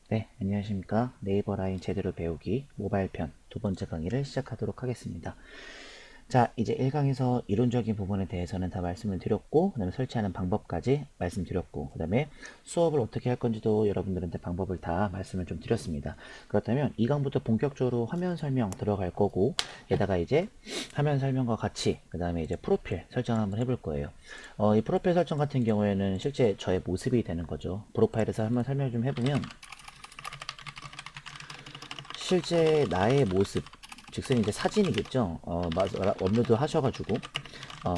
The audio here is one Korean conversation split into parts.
네, 안녕하십니까. 네이버 라인 제대로 배우기 모바일 편 두 번째 강의를 시작하도록 하겠습니다. 자, 이제 1강에서 이론적인 부분에 대해서는 다 말씀을 드렸고, 그 다음에 설치하는 방법까지 말씀드렸고, 그 다음에 수업을 어떻게 할 건지도 여러분들한테 방법을 다 말씀을 좀 드렸습니다. 그렇다면 2강부터 본격적으로 화면 설명 들어갈 거고, 게다가 이제 화면 설명과 같이, 그 다음에 이제 프로필 설정 한번 해볼 거예요. 이 프로필 설정 같은 경우에는 실제 저의 모습이 되는 거죠. 프로파일에서 한번 설명 좀 해보면, 실제 나의 모습, 즉슨 이제 사진이겠죠. 업로드 하셔가지고 어,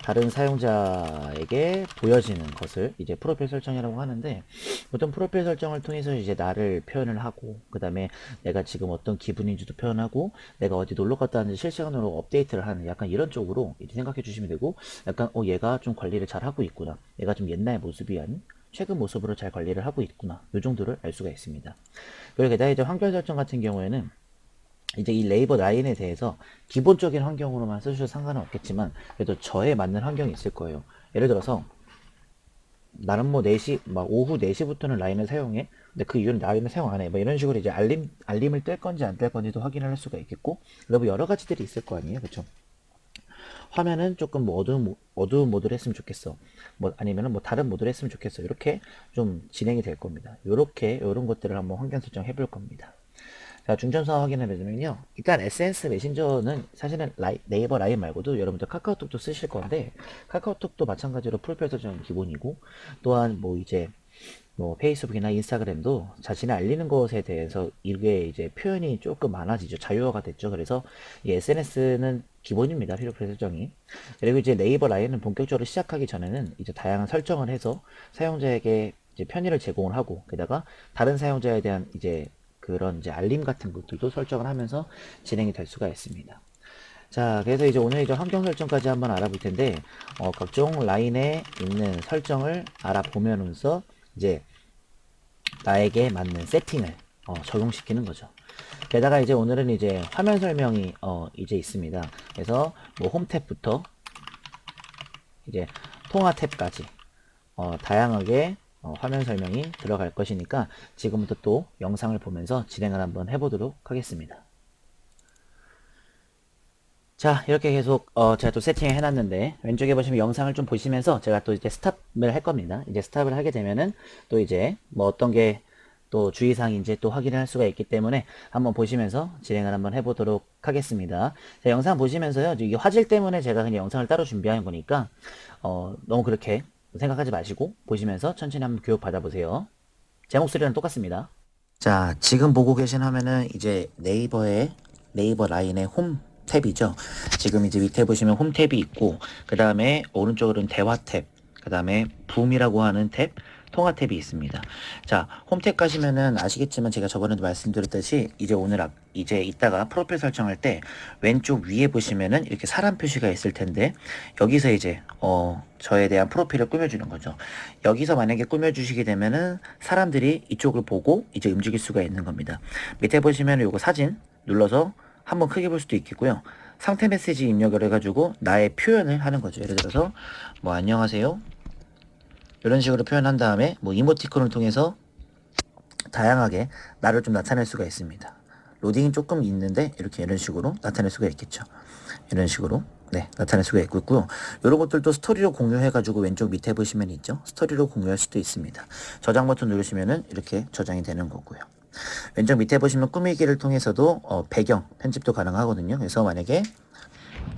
다른 사용자에게 보여지는 것을 이제 프로필 설정이라고 하는데, 보통 프로필 설정을 통해서 이제 나를 표현을 하고, 그 다음에 내가 지금 어떤 기분인지도 표현하고, 내가 어디 놀러 갔다 왔는지 실시간으로 업데이트를 하는 약간 이런 쪽으로 이제 생각해 주시면 되고, 약간 얘가 좀 관리를 잘 하고 있구나, 얘가 좀 옛날 모습이 아닌 최근 모습으로 잘 관리를 하고 있구나, 요 정도를 알 수가 있습니다. 그리고 게다가 이제 환경 설정 같은 경우에는 이제 이 네이버 라인에 대해서 기본적인 환경으로만 쓰셔도 상관은 없겠지만, 그래도 저에 맞는 환경이 있을 거예요. 예를 들어서 나는 뭐 4시 막 오후 4시부터는 라인을 사용해, 근데 그 이후는 라인을 사용 안 해, 뭐 이런 식으로 이제 알림을 뗄 건지 안 뗄 건지도 확인을 할 수가 있겠고, 그리고 여러 가지들이 있을 거 아니에요, 그렇죠? 화면은 조금 뭐 어두운 모드로 했으면 좋겠어, 뭐 아니면은 뭐 다른 모드로 했으면 좋겠어, 이렇게 좀 진행이 될 겁니다. 요렇게 이런 것들을 한번 환경 설정해 볼 겁니다. 자, 중점사 확인해 보면요. 일단 SNS 메신저는 사실은 네이버 라인 말고도 여러분들 카카오톡도 쓰실 건데, 카카오톡도 마찬가지로 프로필 설정이 기본이고, 또한 뭐 이제 뭐 페이스북이나 인스타그램도 자신을 알리는 것에 대해서 이게 이제 표현이 조금 많아지죠. 자유화가 됐죠. 그래서 이 SNS는 기본입니다. 프로필 설정이. 그리고 이제 네이버 라인은 본격적으로 시작하기 전에는 이제 다양한 설정을 해서 사용자에게 이제 편의를 제공을 하고, 게다가 다른 사용자에 대한 이제 그런 이제 알림 같은 것들도 설정을 하면서 진행이 될 수가 있습니다. 자, 그래서 이제 오늘 이제 환경 설정까지 한번 알아볼 텐데, 각종 라인에 있는 설정을 알아보면서 이제 나에게 맞는 세팅을 적용시키는 거죠. 게다가 이제 오늘은 이제 화면 설명이 이제 있습니다. 그래서 뭐 홈 탭부터 이제 통화 탭까지 다양하게 화면 설명이 들어갈 것이니까, 지금부터 또 영상을 보면서 진행을 한번 해보도록 하겠습니다. 자, 이렇게 계속 제가 또 세팅을 해놨는데, 왼쪽에 보시면 영상을 좀 보시면서 제가 또 이제 스탑을 할 겁니다. 이제 스탑을 하게 되면은 또 이제 뭐 어떤 게 또 주의사항인지 또 확인을 할 수가 있기 때문에 한번 보시면서 진행을 한번 해보도록 하겠습니다. 자, 영상 보시면서요, 이게 화질 때문에 제가 그냥 영상을 따로 준비한 거니까 너무 그렇게 생각하지 마시고 보시면서 천천히 한번 교육 받아보세요. 제 목소리랑 똑같습니다. 자, 지금 보고 계신 화면은 이제 네이버 라인의 홈 탭이죠. 지금 이제 밑에 보시면 홈 탭이 있고, 그 다음에 오른쪽으로는 대화 탭, 그 다음에 붐이라고 하는 탭, 통화 탭이 있습니다. 자, 홈 탭 가시면은 아시겠지만, 제가 저번에도 말씀드렸듯이 이제 이제 이따가 프로필 설정할 때 왼쪽 위에 보시면은 이렇게 사람 표시가 있을 텐데, 여기서 이제 저에 대한 프로필을 꾸며주는 거죠. 여기서 만약에 꾸며주시게 되면은 사람들이 이쪽을 보고 이제 움직일 수가 있는 겁니다. 밑에 보시면 요거 사진 눌러서 한번 크게 볼 수도 있겠고요. 상태 메시지 입력을 해가지고 나의 표현을 하는 거죠. 예를 들어서 뭐 안녕하세요, 이런 식으로 표현한 다음에 뭐 이모티콘을 통해서 다양하게 나를 좀 나타낼 수가 있습니다. 로딩이 조금 있는데 이렇게 이런 식으로 나타낼 수가 있겠죠. 이런 식으로 나타낼 수가 있고요. 이런 것들도 스토리로 공유해가지고 왼쪽 밑에 보시면 있죠. 스토리로 공유할 수도 있습니다. 저장 버튼 누르시면은 이렇게 저장이 되는 거고요. 왼쪽 밑에 보시면 꾸미기를 통해서도 배경 편집도 가능하거든요. 그래서 만약에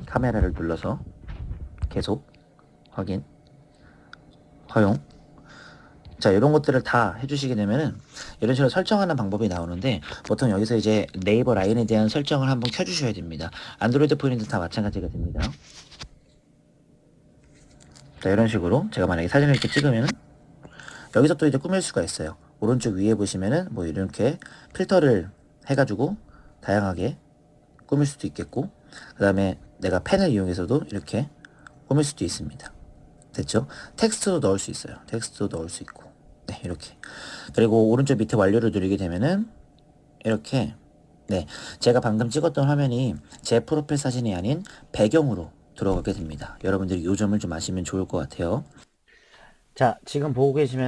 카메라를 눌러서 계속 확인, 허용, 자, 이런 것들을 다 해주시게 되면은 이런 식으로 설정하는 방법이 나오는데, 보통 여기서 이제 네이버 라인에 대한 설정을 한번 켜주셔야 됩니다. 안드로이드 폰인도 다 마찬가지가 됩니다. 자, 이런 식으로 제가 만약에 사진을 이렇게 찍으면은 여기서 또 이제 꾸밀 수가 있어요. 오른쪽 위에 보시면은 뭐 이렇게 필터를 해가지고 다양하게 꾸밀 수도 있겠고, 그 다음에 내가 펜을 이용해서도 이렇게 꾸밀 수도 있습니다. 됐죠? 텍스트도 넣을 수 있어요. 텍스트도 넣을 수 있고, 네, 이렇게. 그리고 오른쪽 밑에 완료를 누르게 되면은 이렇게, 네, 제가 방금 찍었던 화면이 제 프로필 사진이 아닌 배경으로 들어가게 됩니다. 여러분들이 이 점을 좀 아시면 좋을 것 같아요. 자, 지금 보고 계신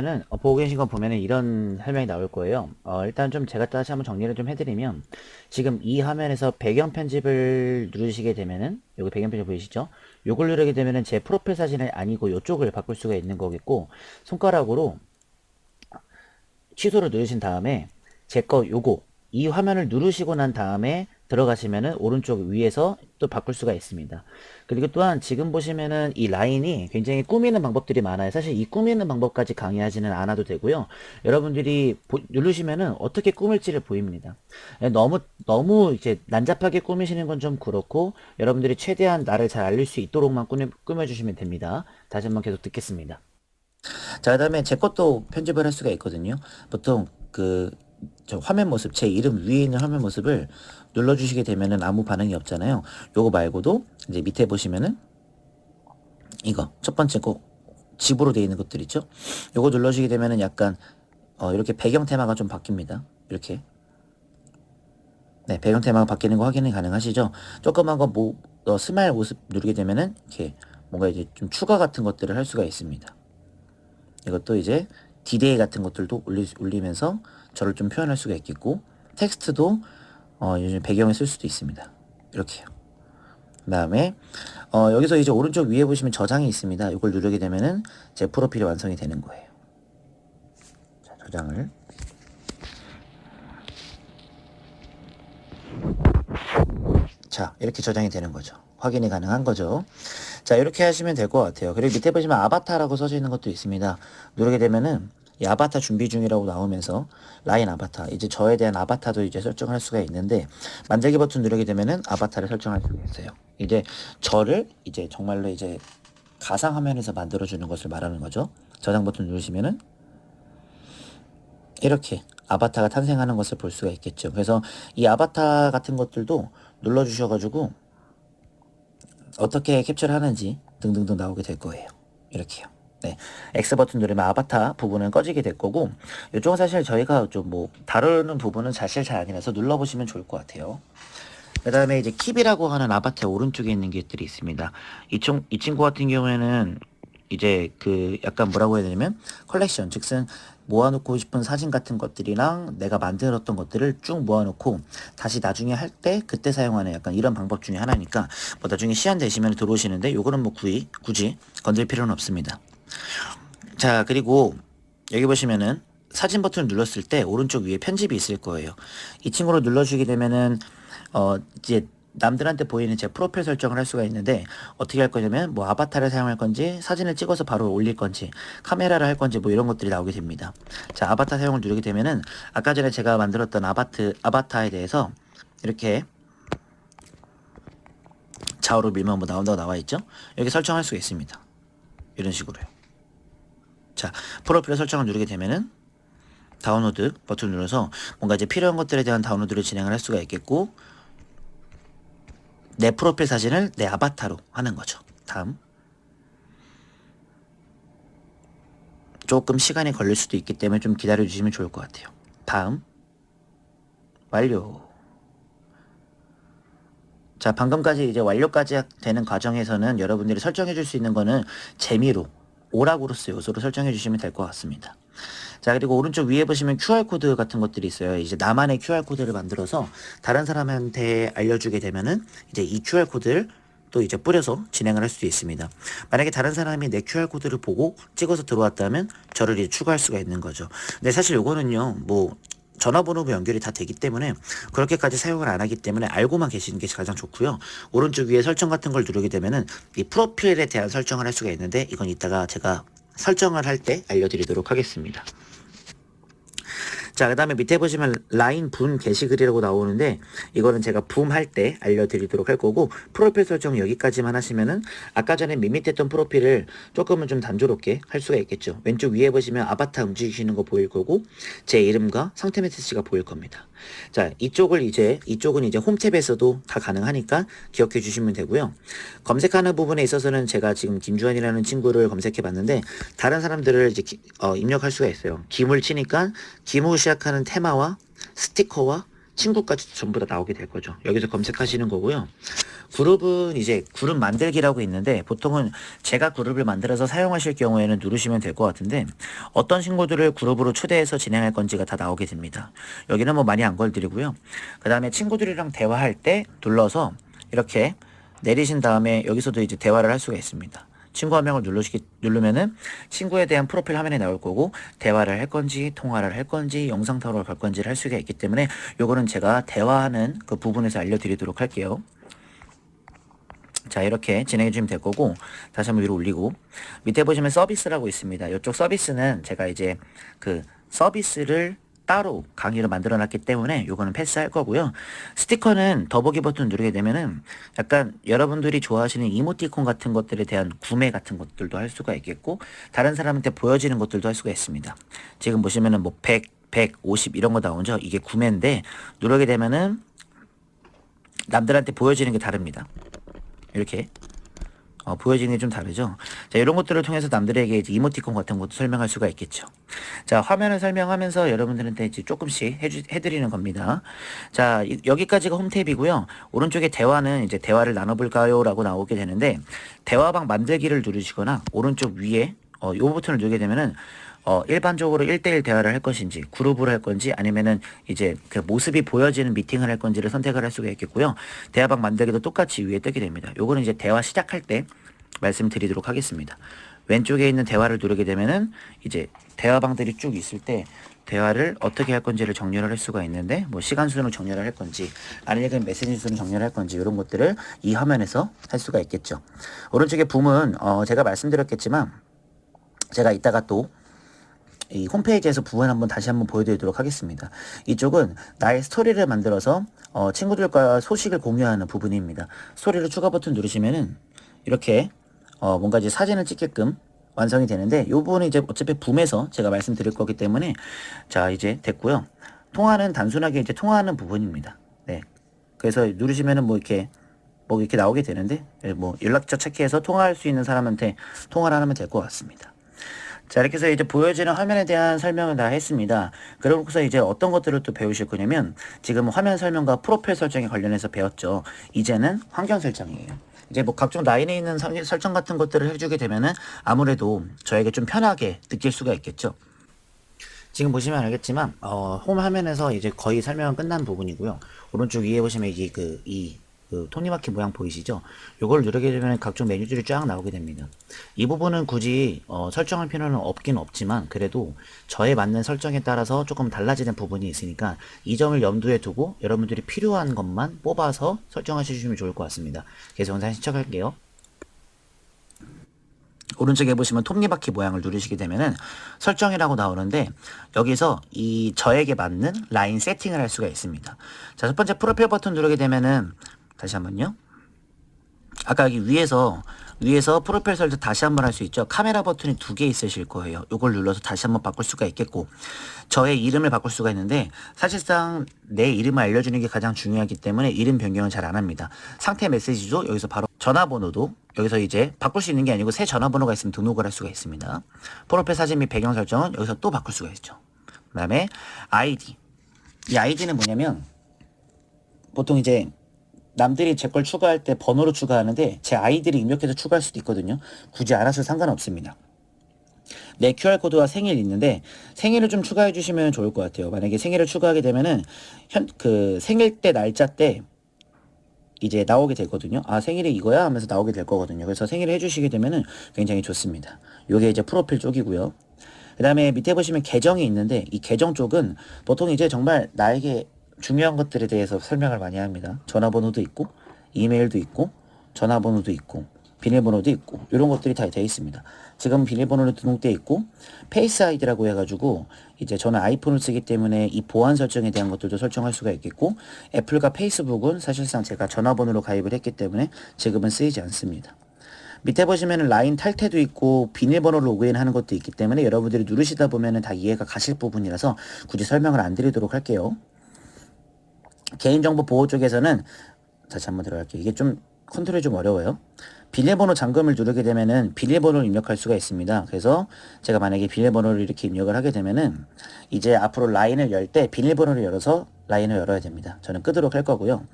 거 보면은 이런 설명이 나올 거예요. 일단 좀 제가 다시 한번 정리를 좀 해드리면, 지금 이 화면에서 배경 편집을 누르시게 되면은, 여기 배경 편집 보이시죠? 요걸 누르게 되면은 제 프로필 사진이 아니고 요쪽을 바꿀 수가 있는 거겠고, 손가락으로 취소를 누르신 다음에 제 거 요거 이 화면을 누르시고 난 다음에 들어가시면은 오른쪽 위에서 또 바꿀 수가 있습니다. 그리고 또한 지금 보시면은 이 라인이 굉장히 꾸미는 방법들이 많아요. 사실 이 꾸미는 방법까지 강의하지는 않아도 되고요. 여러분들이 누르시면은 어떻게 꾸밀지를 보입니다. 너무 이제 난잡하게 꾸미시는 건 좀 그렇고, 여러분들이 최대한 나를 잘 알릴 수 있도록만 꾸며주시면 됩니다. 다시 한번 계속 듣겠습니다. 자, 그 다음에 제 것도 편집을 할 수가 있거든요. 보통 저 화면 모습, 제 이름 위에 있는 화면 모습을 눌러주시게 되면은 아무 반응이 없잖아요. 요거 말고도 이제 밑에 보시면은 이거 첫 번째 거 집으로 되어 있는 것들 있죠. 요거 눌러주시게 되면은 약간 이렇게 배경 테마가 좀 바뀝니다. 이렇게 네, 배경 테마가 바뀌는 거 확인이 가능하시죠. 조그만 거 스마일 모습 누르게 되면은 이렇게 뭔가 이제 좀 추가 같은 것들을 할 수가 있습니다. 이것도 이제 디데이 같은 것들도 올리면서 저를 좀 표현할 수가 있겠고, 텍스트도 요즘 배경에 쓸 수도 있습니다. 이렇게요. 그 다음에 여기서 이제 오른쪽 위에 보시면 저장이 있습니다. 이걸 누르게 되면은 제 프로필이 완성이 되는 거예요. 자, 저장을. 자, 이렇게 저장이 되는 거죠. 확인이 가능한 거죠. 자, 이렇게 하시면 될 것 같아요. 그리고 밑에 보시면 아바타라고 써져 있는 것도 있습니다. 누르게 되면은 이 아바타 준비 중이라고 나오면서 라인 아바타, 이제 저에 대한 아바타도 이제 설정할 수가 있는데, 만들기 버튼 누르게 되면은 아바타를 설정할 수가 있어요. 이제 저를 이제 정말로 이제 가상 화면에서 만들어주는 것을 말하는 거죠. 저장 버튼 누르시면은 이렇게 아바타가 탄생하는 것을 볼 수가 있겠죠. 그래서 이 아바타 같은 것들도 눌러주셔가지고 어떻게 캡처를 하는지 등등등 나오게 될 거예요. 이렇게요. 네, X 버튼 누르면 아바타 부분은 꺼지게 될 거고, 이쪽은 사실 저희가 좀 뭐 다루는 부분은 사실 잘 아니라서 눌러보시면 좋을 것 같아요. 그 다음에 이제 킵이라고 하는 아바타의 오른쪽에 있는 것들이 있습니다. 이 친구 같은 경우에는 이제 약간 뭐라고 해야 되냐면 컬렉션, 즉슨 모아놓고 싶은 사진 같은 것들이랑 내가 만들었던 것들을 쭉 모아놓고 다시 나중에 할 때 그때 사용하는 약간 이런 방법 중에 하나니까, 뭐 나중에 시간 되시면 들어오시는데 요거는 뭐 굳이 건들 필요는 없습니다. 자, 그리고 여기 보시면은 사진 버튼을 눌렀을 때 오른쪽 위에 편집이 있을 거예요. 이 친구를 눌러주게 되면은 이제 남들한테 보이는 제 프로필 설정을 할 수가 있는데, 어떻게 할 거냐면 뭐 아바타를 사용할 건지, 사진을 찍어서 바로 올릴 건지, 카메라를 할 건지 뭐 이런 것들이 나오게 됩니다. 자, 아바타 사용을 누르게 되면은 아까 전에 제가 만들었던 아바타에 대해서 이렇게 좌우로 밀면 뭐 나온다고 나와 있죠. 여기 설정할 수가 있습니다. 이런 식으로요. 자, 프로필 설정을 누르게 되면은 다운로드 버튼을 눌러서 뭔가 이제 필요한 것들에 대한 다운로드를 진행을 할 수가 있겠고, 내 프로필 사진을 내 아바타로 하는 거죠. 다음. 조금 시간이 걸릴 수도 있기 때문에 좀 기다려 주시면 좋을 것 같아요. 다음. 완료. 자, 방금까지 이제 완료까지 되는 과정에서는 여러분들이 설정해 줄 수 있는 거는 재미로, 오락으로서 요소로 설정해 주시면 될 것 같습니다. 자, 그리고 오른쪽 위에 보시면 QR코드 같은 것들이 있어요. 이제 나만의 QR코드를 만들어서 다른 사람한테 알려주게 되면은 이제 이 QR코드를 또 이제 뿌려서 진행을 할 수도 있습니다. 만약에 다른 사람이 내 QR코드를 보고 찍어서 들어왔다면 저를 이제 추가할 수가 있는 거죠. 근데 사실 요거는요, 뭐 전화번호로 연결이 다 되기 때문에 그렇게까지 사용을 안 하기 때문에 알고만 계시는 게 가장 좋고요. 오른쪽 위에 설정 같은 걸 누르게 되면은 이 프로필에 대한 설정을 할 수가 있는데, 이건 이따가 제가 설정을 할 때 알려드리도록 하겠습니다. 자, 그 다음에 밑에 보시면 라인 분 게시글이라고 나오는데, 이거는 제가 붐 할 때 알려드리도록 할 거고, 프로필 설정 여기까지만 하시면은 아까 전에 밋밋했던 프로필을 조금은 좀 단조롭게 할 수가 있겠죠. 왼쪽 위에 보시면 아바타 움직이시는 거 보일 거고, 제 이름과 상태 메시지가 보일 겁니다. 자, 이쪽은 이제 홈 탭에서도 다 가능하니까 기억해 주시면 되고요. 검색하는 부분에 있어서는 제가 지금 김주환이라는 친구를 검색해 봤는데, 다른 사람들을 이제 입력할 수가 있어요. 김을 치니까 김으로 시작하는 테마와 스티커와 친구까지 전부 다 나오게 될 거죠. 여기서 검색하시는 거고요. 그룹은 이제 그룹 만들기라고 있는데 보통은 제가 그룹을 만들어서 사용하실 경우에는 누르시면 될 것 같은데 어떤 친구들을 그룹으로 초대해서 진행할 건지가 다 나오게 됩니다. 여기는 뭐 많이 안 걸드리고요. 그 다음에 친구들이랑 대화할 때 눌러서 이렇게 내리신 다음에 여기서도 이제 대화를 할 수가 있습니다. 친구 한 명을 누르면은 친구에 대한 프로필 화면이 나올 거고 대화를 할 건지 통화를 할 건지 영상 통화를 걸 건지를 할 수가 있기 때문에 요거는 제가 대화하는 그 부분에서 알려드리도록 할게요. 자, 이렇게 진행해 주시면 될 거고 다시 한번 위로 올리고 밑에 보시면 서비스라고 있습니다. 이쪽 서비스는 제가 이제 그 서비스를 따로 강의를 만들어 놨기 때문에 요거는 패스할 거고요. 스티커는 더보기 버튼 누르게 되면은 약간 여러분들이 좋아하시는 이모티콘 같은 것들에 대한 구매 같은 것들도 할 수가 있겠고 다른 사람한테 보여지는 것들도 할 수가 있습니다. 지금 보시면은 뭐 100, 150 이런 거 나오죠. 이게 구매인데 누르게 되면은 남들한테 보여지는 게 다릅니다. 이렇게 보여지는 게 좀 다르죠. 자, 이런 것들을 통해서 남들에게 이제 이모티콘 같은 것도 설명할 수가 있겠죠. 자, 화면을 설명하면서 여러분들한테 이제 조금씩 해드리는 겁니다. 자, 여기까지가 홈탭이고요. 오른쪽에 대화는 이제 대화를 나눠볼까요? 라고 나오게 되는데, 대화방 만들기를 누르시거나, 오른쪽 위에, 요 버튼을 누르게 되면은, 일반적으로 1대1 대화를 할 것인지, 그룹으로 할 건지, 아니면은 이제 그 모습이 보여지는 미팅을 할 건지를 선택을 할 수가 있겠고요. 대화방 만들기도 똑같이 위에 뜨게 됩니다. 요거는 이제 대화 시작할 때 말씀드리도록 하겠습니다. 왼쪽에 있는 대화를 누르게 되면은 이제 대화방들이 쭉 있을 때 대화를 어떻게 할 건지를 정렬을 할 수가 있는데 뭐 시간 순으로 정렬을 할 건지 아니면 메시지 순으로 정렬을 할 건지 이런 것들을 이 화면에서 할 수가 있겠죠. 오른쪽에 붐은 제가 말씀드렸겠지만 제가 이따가 또 이 홈페이지에서 부분 한번 다시 한번 보여드리도록 하겠습니다. 이쪽은 나의 스토리를 만들어서 친구들과 소식을 공유하는 부분입니다. 스토리를 추가 버튼 누르시면은 이렇게 뭔가 이제 사진을 찍게끔 완성이 되는데 이 부분은 이제 어차피 붐에서 제가 말씀드릴 거기 때문에 자 이제 됐고요. 통화는 단순하게 이제 통화하는 부분입니다. 네. 그래서 누르시면은 뭐 이렇게 나오게 되는데 뭐 연락처 찾기해서 통화할 수 있는 사람한테 통화를 하면 될 것 같습니다. 자, 이렇게 해서 이제 보여지는 화면에 대한 설명을 다 했습니다. 그러고서 이제 어떤 것들을 또 배우실 거냐면 지금 화면 설명과 프로필 설정에 관련해서 배웠죠. 이제는 환경 설정이에요. 이제 뭐 각종 라인에 있는 설정 같은 것들을 해주게 되면은 아무래도 저에게 좀 편하게 느낄 수가 있겠죠. 지금 보시면 알겠지만 홈 화면에서 이제 거의 설명은 끝난 부분이고요. 오른쪽 위에 보시면 이게 그 톱니바퀴 모양 보이시죠? 요걸 누르게 되면 각종 메뉴들이 쫙 나오게 됩니다. 이 부분은 굳이 설정할 필요는 없긴 없지만 그래도 저에 맞는 설정에 따라서 조금 달라지는 부분이 있으니까 이 점을 염두에 두고 여러분들이 필요한 것만 뽑아서 설정하시면 좋을 것 같습니다. 그래서 영상 시작할게요. 오른쪽에 보시면 톱니바퀴 모양을 누르시게 되면은 설정이라고 나오는데 여기서 이 저에게 맞는 라인 세팅을 할 수가 있습니다. 자, 첫 번째 프로필 버튼 누르게 되면은 다시 한번요. 아까 여기 위에서 프로필 설정 다시 한번 할 수 있죠. 카메라 버튼이 2개 있으실 거예요. 이걸 눌러서 다시 한번 바꿀 수가 있겠고 저의 이름을 바꿀 수가 있는데 사실상 내 이름을 알려주는 게 가장 중요하기 때문에 이름 변경은 잘 안 합니다. 상태 메시지도 여기서 바로 전화번호도 여기서 이제 바꿀 수 있는 게 아니고 새 전화번호가 있으면 등록을 할 수가 있습니다. 프로필 사진 및 배경 설정은 여기서 또 바꿀 수가 있죠. 그 다음에 아이디. 이 아이디는 뭐냐면 보통 이제 남들이 제 걸 추가할 때 번호로 추가하는데 제 아이디를 입력해서 추가할 수도 있거든요. 굳이 안 하셔도 상관없습니다. 내 QR코드와 생일 있는데 생일을 좀 추가해 주시면 좋을 것 같아요. 만약에 생일을 추가하게 되면은 그 생일 때 날짜 때 이제 나오게 되거든요. 아, 생일이 이거야 하면서 나오게 될 거거든요. 그래서 생일을 해주시게 되면은 굉장히 좋습니다. 요게 이제 프로필 쪽이고요. 그 다음에 밑에 보시면 계정이 있는데 이 계정 쪽은 보통 이제 정말 나에게 중요한 것들에 대해서 설명을 많이 합니다. 전화번호도 있고 이메일도 있고 전화번호도 있고 비밀번호도 있고 이런 것들이 다 되어 있습니다. 지금 비밀번호로 등록되어 있고 페이스 아이디라고 해가지고 이제 저는 아이폰을 쓰기 때문에 이 보안 설정에 대한 것들도 설정할 수가 있겠고 애플과 페이스북은 사실상 제가 전화번호로 가입을 했기 때문에 지금은 쓰이지 않습니다. 밑에 보시면 라인 탈퇴도 있고 비밀번호로 로그인 하는 것도 있기 때문에 여러분들이 누르시다 보면 다 이해가 가실 부분이라서 굳이 설명을 안 드리도록 할게요. 개인정보 보호 쪽에서는 다시 한번 들어갈게요. 이게 좀 컨트롤이 좀 어려워요. 비밀번호 잠금을 누르게 되면은 비밀번호를 입력할 수가 있습니다. 그래서 제가 만약에 비밀번호를 이렇게 입력을 하게 되면은 이제 앞으로 라인을 열 때 비밀번호를 열어서 라인을 열어야 됩니다. 저는 끄도록 할 거고요.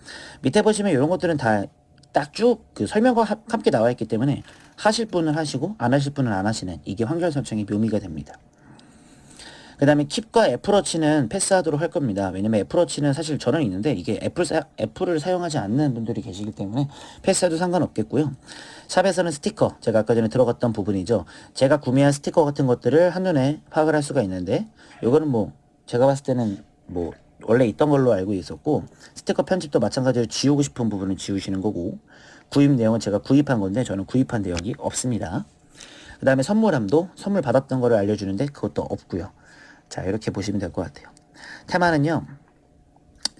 밑에 보시면 이런 것들은 다 딱 쭉 그 설명과 함께 나와 있기 때문에 하실 분은 하시고 안 하실 분은 안 하시는, 이게 환경 설정의 묘미가 됩니다. 그 다음에 킵과 애플워치는 패스하도록 할 겁니다. 왜냐면 애플워치는 사실 저는 있는데 이게 애플을 사용하지 않는 분들이 계시기 때문에 패스해도 상관없겠고요. 샵에서는 스티커, 제가 아까 전에 들어갔던 부분이죠. 제가 구매한 스티커 같은 것들을 한눈에 파악을 할 수가 있는데, 요거는 뭐 제가 봤을 때는 뭐 원래 있던 걸로 알고 있었고, 스티커 편집도 마찬가지로 지우고 싶은 부분은 지우시는 거고, 구입 내용은 제가 구입한 건데 저는 구입한 내용이 없습니다. 그 다음에 선물함도 선물 받았던 거를 알려주는데 그것도 없고요. 자, 이렇게 보시면 될 것 같아요. 테마는요,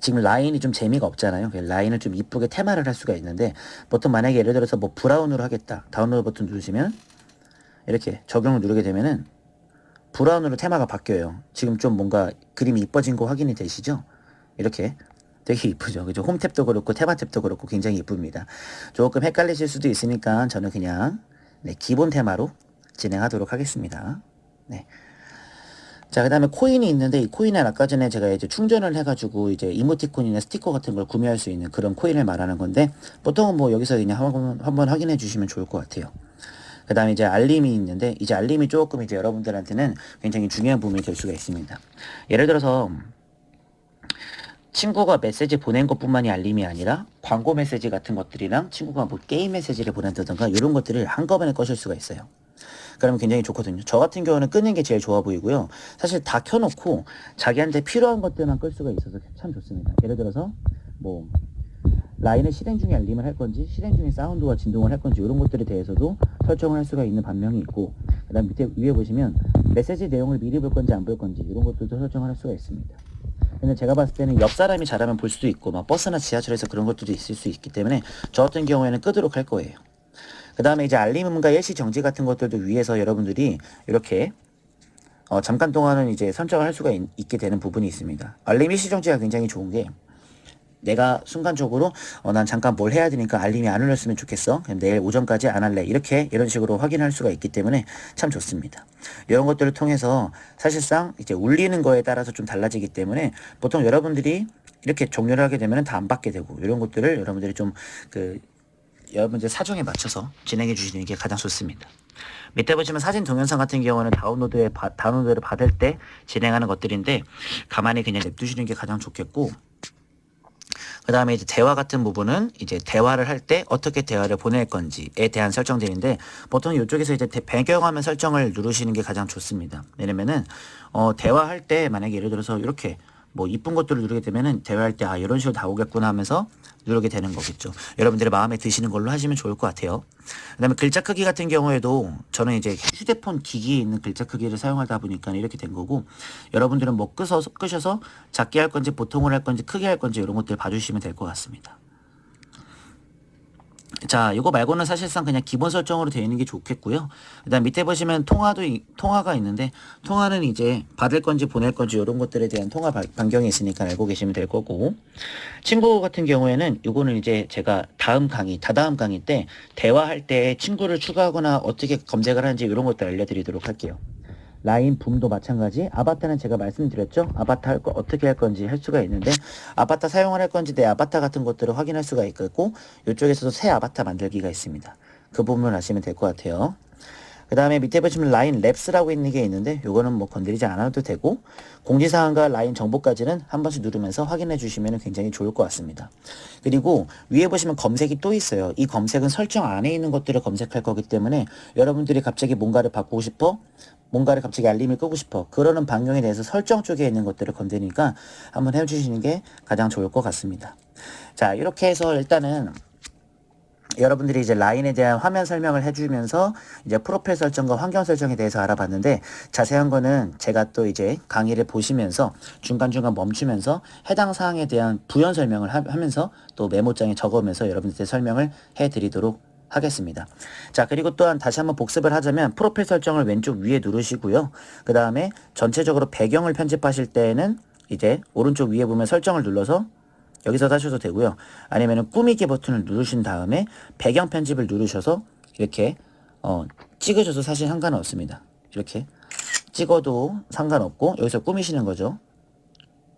지금 라인이 좀 재미가 없잖아요. 라인을 좀 이쁘게 테마를 할 수가 있는데, 보통 만약에 예를 들어서 뭐 브라운으로 하겠다, 다운로드 버튼 누르시면 이렇게 적용을 누르게 되면은 브라운으로 테마가 바뀌어요. 지금 좀 뭔가 그림이 이뻐진 거 확인이 되시죠? 이렇게 되게 이쁘죠. 그죠? 홈 탭도 그렇고 테마 탭도 그렇고 굉장히 이쁩니다. 조금 헷갈리실 수도 있으니까 저는 그냥 기본 테마로 진행하도록 하겠습니다. 네. 자, 그 다음에 코인이 있는데, 이 코인은 아까 전에 제가 이제 충전을 해가지고 이제 이모티콘이나 스티커 같은 걸 구매할 수 있는 그런 코인을 말하는 건데, 보통은 뭐 여기서 그냥 한번 확인해 주시면 좋을 것 같아요. 그 다음에 이제 알림이 있는데, 이제 알림이 조금 이제 여러분들한테는 굉장히 중요한 부분이 될 수가 있습니다. 예를 들어서 친구가 메시지 보낸 것뿐만이 알림이 아니라 광고 메시지 같은 것들이랑 친구가 뭐 게임 메시지를 보낸다던가 이런 것들을 한꺼번에 꺼실 수가 있어요. 그러면 굉장히 좋거든요. 저 같은 경우는 끄는 게 제일 좋아 보이고요. 사실 다 켜놓고 자기한테 필요한 것들만 끌 수가 있어서 참 좋습니다. 예를 들어서 뭐 라인을 실행 중에 알림을 할 건지, 실행 중에 사운드와 진동을 할 건지, 이런 것들에 대해서도 설정을 할 수가 있는 반면이 있고, 그 다음 밑에 위에 보시면 메시지 내용을 미리 볼 건지 안 볼 건지 이런 것들도 설정을 할 수가 있습니다. 근데 제가 봤을 때는 옆 사람이 잘하면 볼 수도 있고, 막 버스나 지하철에서 그런 것들도 있을 수 있기 때문에 저 같은 경우에는 끄도록 할 거예요. 그 다음에 이제 알림음과 일시 정지 같은 것들도 위에서 여러분들이 이렇게 잠깐 동안은 이제 설정을 할 수가 있게 되는 부분이 있습니다. 알림 일시 정지가 굉장히 좋은 게, 내가 순간적으로 난 잠깐 뭘 해야 되니까 알림이 안 울렸으면 좋겠어, 그럼 내일 오전까지 안 할래, 이런 식으로 확인할 수가 있기 때문에 참 좋습니다. 이런 것들을 통해서 사실상 이제 울리는 거에 따라서 좀 달라지기 때문에 보통 여러분들이 이렇게 종료를 하게 되면 다 안 받게 되고, 이런 것들을 여러분들이 좀 여러분들 사정에 맞춰서 진행해 주시는 게 가장 좋습니다. 밑에 보시면 사진 동영상 같은 경우는 다운로드를 받을 때 진행하는 것들인데, 가만히 그냥 냅두시는 게 가장 좋겠고, 그 다음에 이제 대화 같은 부분은 이제 대화를 할 때 어떻게 대화를 보낼 건지에 대한 설정들인데, 보통 이쪽에서 이제 배경화면 설정을 누르시는 게 가장 좋습니다. 왜냐면은 대화할 때 만약에 예를 들어서 이렇게 뭐 이쁜 것들을 누르게 되면은 대화할 때 이런 식으로 나오겠구나 하면서 누르게 되는 거겠죠. 여러분들의 마음에 드시는 걸로 하시면 좋을 것 같아요. 그 다음에 글자 크기 같은 경우에도 저는 이제 휴대폰 기기에 있는 글자 크기를 사용하다 보니까 이렇게 된 거고, 여러분들은 뭐 끄셔서 작게 할 건지 보통을 할 건지 크게 할 건지 이런 것들 봐주시면 될 것 같습니다. 자, 이거 말고는 사실상 그냥 기본 설정으로 되어 있는 게 좋겠고요. 그다음 밑에 보시면 통화가 있는데, 통화는 이제 받을 건지 보낼 건지 이런 것들에 대한 통화 반경이 있으니까 알고 계시면 될 거고, 친구 같은 경우에는 이거는 이제 제가 다다음 강의 때 대화할 때 친구를 추가하거나 어떻게 검색을 하는지 이런 것들 알려드리도록 할게요. 라인 붐도 마찬가지. 아바타는 제가 말씀드렸죠. 아바타 어떻게 할 건지 할 수가 있는데, 아바타 사용을 할 건지 내 아바타 같은 것들을 확인할 수가 있고, 이쪽에서도 새 아바타 만들기가 있습니다. 그 부분을 아시면 될 것 같아요. 그 다음에 밑에 보시면 라인 랩스라고 있는 게 있는데, 요거는 뭐 건드리지 않아도 되고, 공지사항과 라인 정보까지는 한 번씩 누르면서 확인해 주시면 굉장히 좋을 것 같습니다. 그리고 위에 보시면 검색이 또 있어요. 이 검색은 설정 안에 있는 것들을 검색할 거기 때문에, 여러분들이 갑자기 뭔가를 바꾸고 싶어, 뭔가를 갑자기 알림을 끄고 싶어, 그러는 반경에 대해서 설정 쪽에 있는 것들을 건드니까 한번 해주시는 게 가장 좋을 것 같습니다. 자, 이렇게 해서 일단은 여러분들이 이제 라인에 대한 화면 설명을 해주면서 이제 프로필 설정과 환경 설정에 대해서 알아봤는데, 자세한 거는 제가 또 이제 강의를 보시면서 중간중간 멈추면서 해당 사항에 대한 부연 설명을 하면서 또 메모장에 적으면서 여러분들한테 설명을 해드리도록 하겠습니다. 자, 그리고 또한 다시 한번 복습을 하자면, 프로필 설정을 왼쪽 위에 누르시고요. 그 다음에 전체적으로 배경을 편집하실 때에는 이제 오른쪽 위에 보면 설정을 눌러서 여기서 하셔도 되고요. 아니면은 꾸미기 버튼을 누르신 다음에 배경 편집을 누르셔서 이렇게 찍으셔도 사실 상관은 없습니다. 이렇게 찍어도 상관없고, 여기서 꾸미시는 거죠.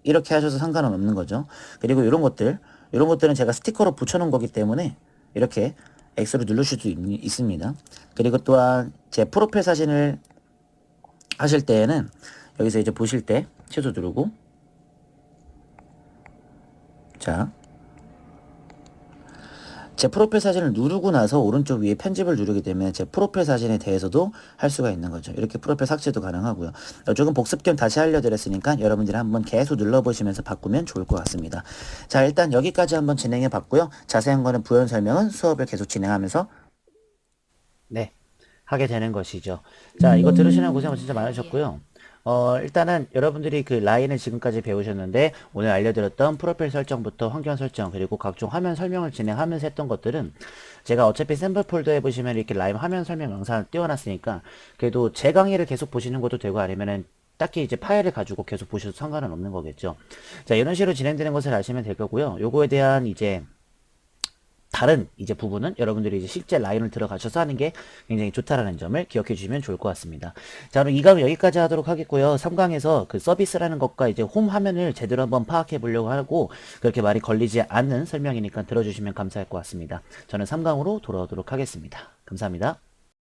이렇게 하셔도 상관은 없는 거죠. 그리고 이런 것들은 제가 스티커로 붙여놓은 거기 때문에 이렇게 X로 누르실 수 있습니다. 그리고 또한 제 프로필 사진을 하실 때에는 여기서 이제 보실 때 취소 누르고, 자, 제 프로필 사진을 누르고 나서 오른쪽 위에 편집을 누르게 되면 제 프로필 사진에 대해서도 할 수가 있는 거죠. 이렇게 프로필 삭제도 가능하고요. 조금 복습 겸 다시 알려드렸으니까 여러분들이 한번 계속 눌러보시면서 바꾸면 좋을 것 같습니다. 자, 일단 여기까지 한번 진행해 봤고요. 자세한 거는 부연 설명은 수업을 계속 진행하면서 네, 하게 되는 것이죠. 자, 이거 들으시는 고생 진짜 많으셨고요. 일단은 여러분들이 그 라인을 지금까지 배우셨는데 오늘 알려드렸던 프로필 설정부터 환경 설정 그리고 각종 화면 설명을 진행하면서 했던 것들은 제가 어차피 샘플 폴더에 보시면 이렇게 라이브 화면 설명 영상을 띄워놨으니까 그래도 제 강의를 계속 보시는 것도 되고 아니면은 딱히 이제 파일을 가지고 계속 보셔도 상관은 없는 거겠죠. 자, 이런 식으로 진행되는 것을 아시면 될 거고요. 요거에 대한 이제 다른 이제 부분은 여러분들이 이제 실제 라인을 들어가셔서 하는 게 굉장히 좋다라는 점을 기억해 주시면 좋을 것 같습니다. 자, 그럼 2강은 여기까지 하도록 하겠고요. 3강에서 그 서비스라는 것과 이제 홈 화면을 제대로 한번 파악해 보려고 하고 그렇게 말이 걸리지 않는 설명이니까 들어주시면 감사할 것 같습니다. 저는 3강으로 돌아오도록 하겠습니다. 감사합니다.